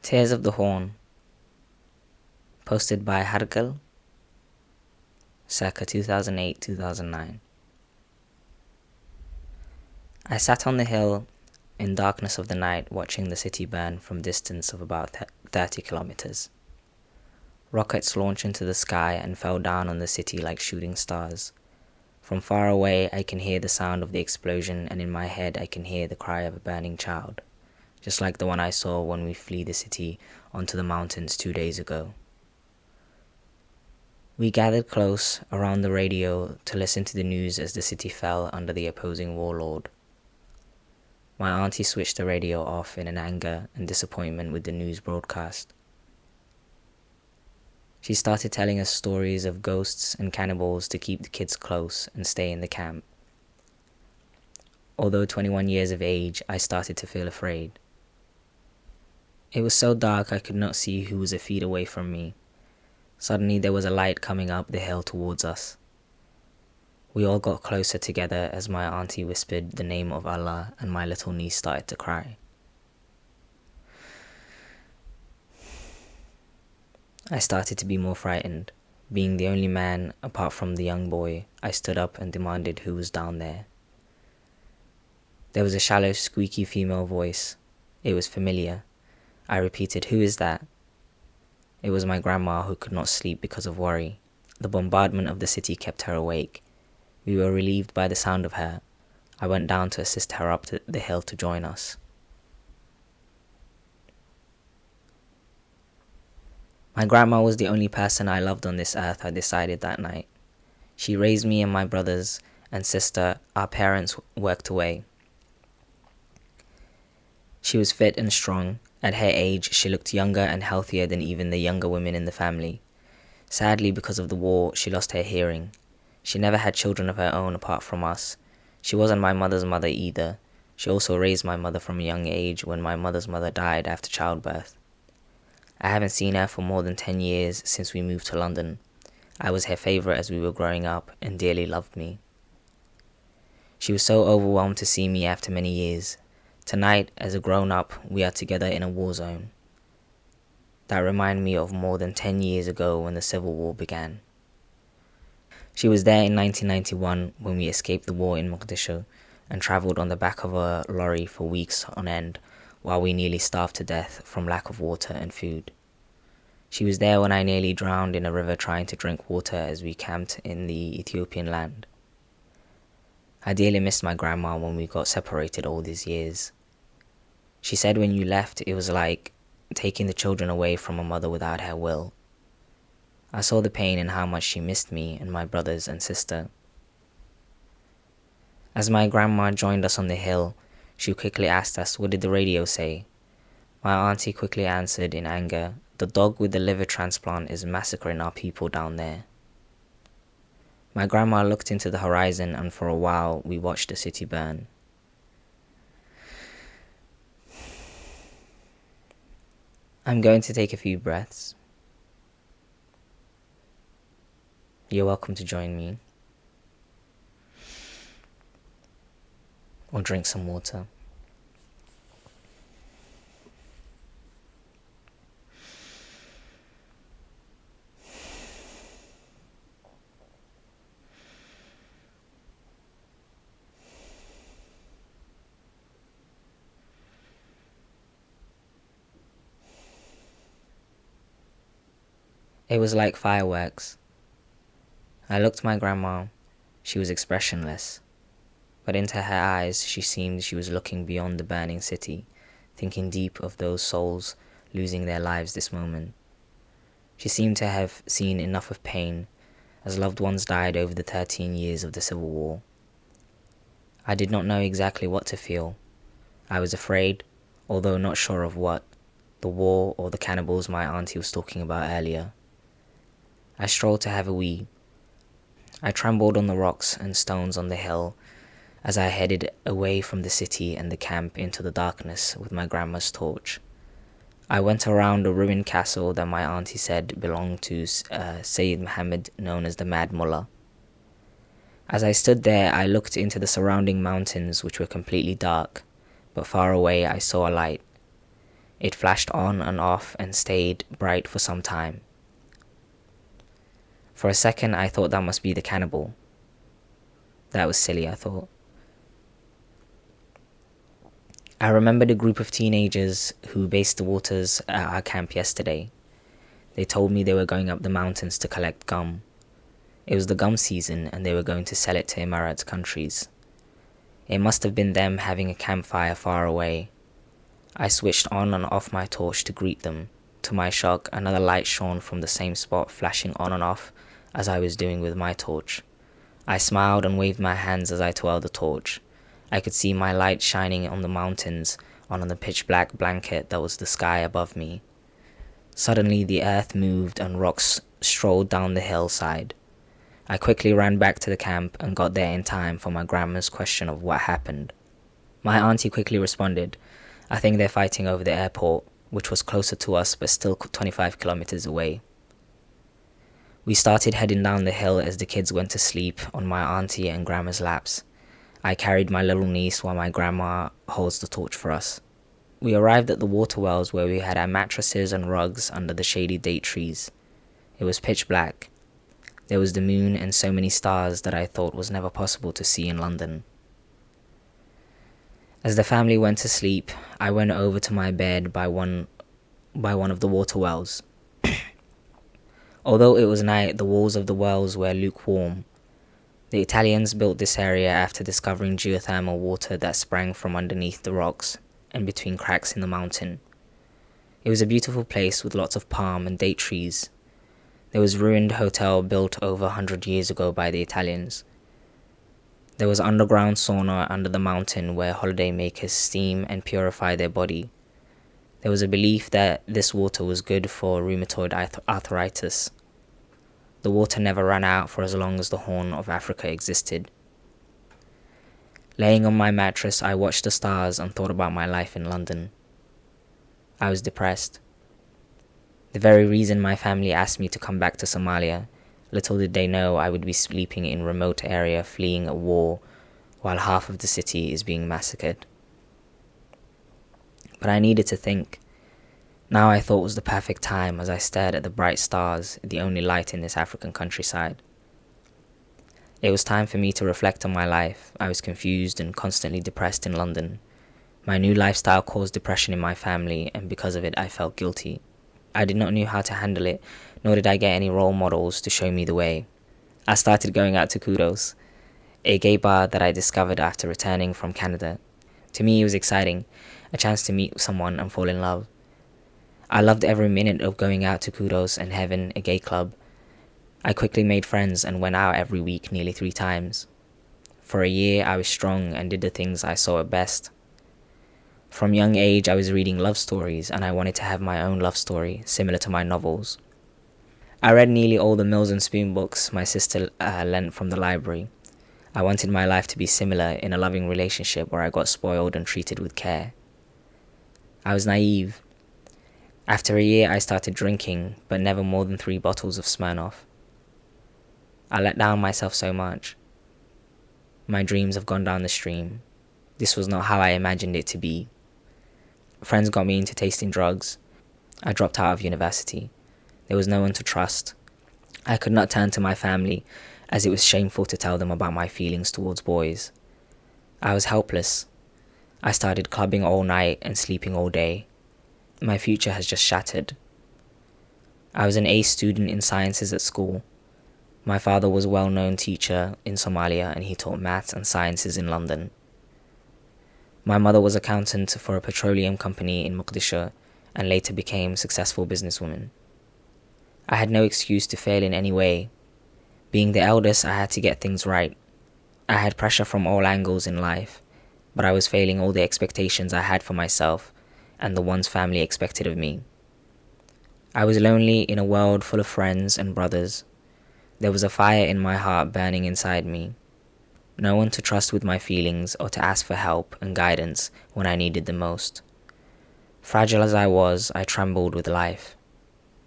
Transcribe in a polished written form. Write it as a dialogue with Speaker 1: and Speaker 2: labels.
Speaker 1: Tears of the Horn, posted by Hargal, circa 2008-2009. I sat on the hill in darkness of the night watching the city burn from a distance of about 30 kilometers. Rockets launched into the sky and fell down on the city like shooting stars. From far away I can hear the sound of the explosion, and in my head I can hear the cry of a burning child, just like the one I saw when we fled the city onto the mountains 2 days ago. We gathered close around the radio to listen to the news as the city fell under the opposing warlord. My auntie switched the radio off in an anger and disappointment with the news broadcast. She started telling us stories of ghosts and cannibals to keep the kids close and stay in the camp. Although 21 years of age, I started to feel afraid. It was so dark I could not see who was a feet away from me. Suddenly there was a light coming up the hill towards us. We all got closer together as my auntie whispered the name of Allah, and my little niece started to cry. I started to be more frightened. Being the only man apart from the young boy, I stood up and demanded who was down there. There was a shallow, squeaky female voice. It was familiar. I repeated, "Who is that?" It was my grandma, who could not sleep because of worry. The bombardment of the city kept her awake. We were relieved by the sound of her. I went down to assist her up the hill to join us. My grandma was the only person I loved on this earth, I decided that night. She raised me and my brothers and sister. Our parents worked away. She was fit and strong. At her age, she looked younger and healthier than even the younger women in the family. Sadly, because of the war, she lost her hearing. She never had children of her own apart from us. She wasn't my mother's mother either. She also raised my mother from a young age when my mother's mother died after childbirth. I haven't seen her for more than 10 years since we moved to London. I was her favorite as we were growing up and dearly loved me. She was so overwhelmed to see me after many years. Tonight, as a grown-up, we are together in a war zone. That reminded me of more than 10 years ago when the Civil War began. She was there in 1991 when we escaped the war in Mogadishu and travelled on the back of a lorry for weeks on end while we nearly starved to death from lack of water and food. She was there when I nearly drowned in a river trying to drink water as we camped in the Ethiopian land. I dearly missed my grandma when we got separated all these years. She said when you left, it was like taking the children away from a mother without her will. I saw the pain and how much she missed me and my brothers and sister. As my grandma joined us on the hill, she quickly asked us, "What did the radio say?" My auntie quickly answered in anger, "The dog with the liver transplant is massacring our people down there." My grandma looked into the horizon, and for a while we watched the city burn. I'm going to take a few breaths. You're welcome to join me. Or drink some water. It was like fireworks. I looked at my grandma. She was expressionless. But into her eyes she seemed she was looking beyond the burning city, thinking deep of those souls losing their lives this moment. She seemed to have seen enough of pain, as loved ones died over the 13 years of the Civil War. I did not know exactly what to feel. I was afraid, although not sure of what, the war or the cannibals my auntie was talking about earlier. I strolled to have a wee. I trembled on the rocks and stones on the hill as I headed away from the city and the camp into the darkness with my grandma's torch. I went around a ruined castle that my auntie said belonged to Sayyid Muhammad, known as the Mad Mullah. As I stood there, I looked into the surrounding mountains, which were completely dark, but far away I saw a light. It flashed on and off and stayed bright for some time. For a second, I thought that must be the cannibal. That was silly, I thought. I remembered a group of teenagers who based the waters at our camp yesterday. They told me they were going up the mountains to collect gum. It was the gum season and they were going to sell it to Emirates countries. It must have been them having a campfire far away. I switched on and off my torch to greet them. To my shock, another light shone from the same spot, flashing on and off as I was doing with my torch. I smiled and waved my hands as I twirled the torch. I could see my light shining on the mountains, on the pitch-black blanket that was the sky above me. Suddenly the earth moved and rocks strolled down the hillside. I quickly ran back to the camp and got there in time for my grandma's question of what happened. My auntie quickly responded, "I think they're fighting over the airport," which was closer to us but still 25 kilometers away. We started heading down the hill as the kids went to sleep on my auntie and grandma's laps. I carried my little niece while my grandma holds the torch for us. We arrived at the water wells where we had our mattresses and rugs under the shady date trees. It was pitch black. There was the moon and so many stars that I thought was never possible to see in London. As the family went to sleep, I went over to my bed by one of the water wells. Although it was night, the walls of the wells were lukewarm. The Italians built this area after discovering geothermal water that sprang from underneath the rocks and between cracks in the mountain. It was a beautiful place with lots of palm and date trees. There was a ruined hotel built over 100 years ago by the Italians. There was underground sauna under the mountain where holidaymakers steam and purify their body. There was a belief that this water was good for rheumatoid arthritis. The water never ran out for as long as the Horn of Africa existed. Laying on my mattress, I watched the stars and thought about my life in London. I was depressed. The very reason my family asked me to come back to Somalia, little did they know I would be sleeping in a remote area fleeing a war while half of the city is being massacred. But I needed to think. Now I thought was the perfect time as I stared at the bright stars, the only light in this African countryside. It was time for me to reflect on my life. I was confused and constantly depressed in London. My new lifestyle caused depression in my family, and because of it I felt guilty. I did not know how to handle it, nor did I get any role models to show me the way. I started going out to Kudos, a gay bar that I discovered after returning from Canada. To me it was exciting, a chance to meet someone and fall in love. I loved every minute of going out to Kudos and Heaven, a gay club. I quickly made friends and went out every week nearly 3 times. For a year I was strong and did the things I saw at best. From young age I was reading love stories and I wanted to have my own love story, similar to my novels. I read nearly all the Mills and Spoon books my sister lent from the library. I wanted my life to be similar in a loving relationship where I got spoiled and treated with care. I was naive. After a year I started drinking, but never more than 3 bottles of Smirnoff. I let down myself so much. My dreams have gone down the stream. This was not how I imagined it to be. Friends got me into tasting drugs. I dropped out of university. There was no one to trust. I could not turn to my family, as it was shameful to tell them about my feelings towards boys. I was helpless. I started clubbing all night and sleeping all day. My future has just shattered. I was an A student in sciences at school. My father was a well-known teacher in Somalia and he taught maths and sciences in London. My mother was accountant for a petroleum company in Mogadishu and later became a successful businesswoman. I had no excuse to fail in any way. Being the eldest, I had to get things right. I had pressure from all angles in life, but I was failing all the expectations I had for myself and the ones family expected of me. I was lonely in a world full of friends and brothers. There was a fire in my heart burning inside me. No one to trust with my feelings or to ask for help and guidance when I needed the most. Fragile as I was, I trembled with life.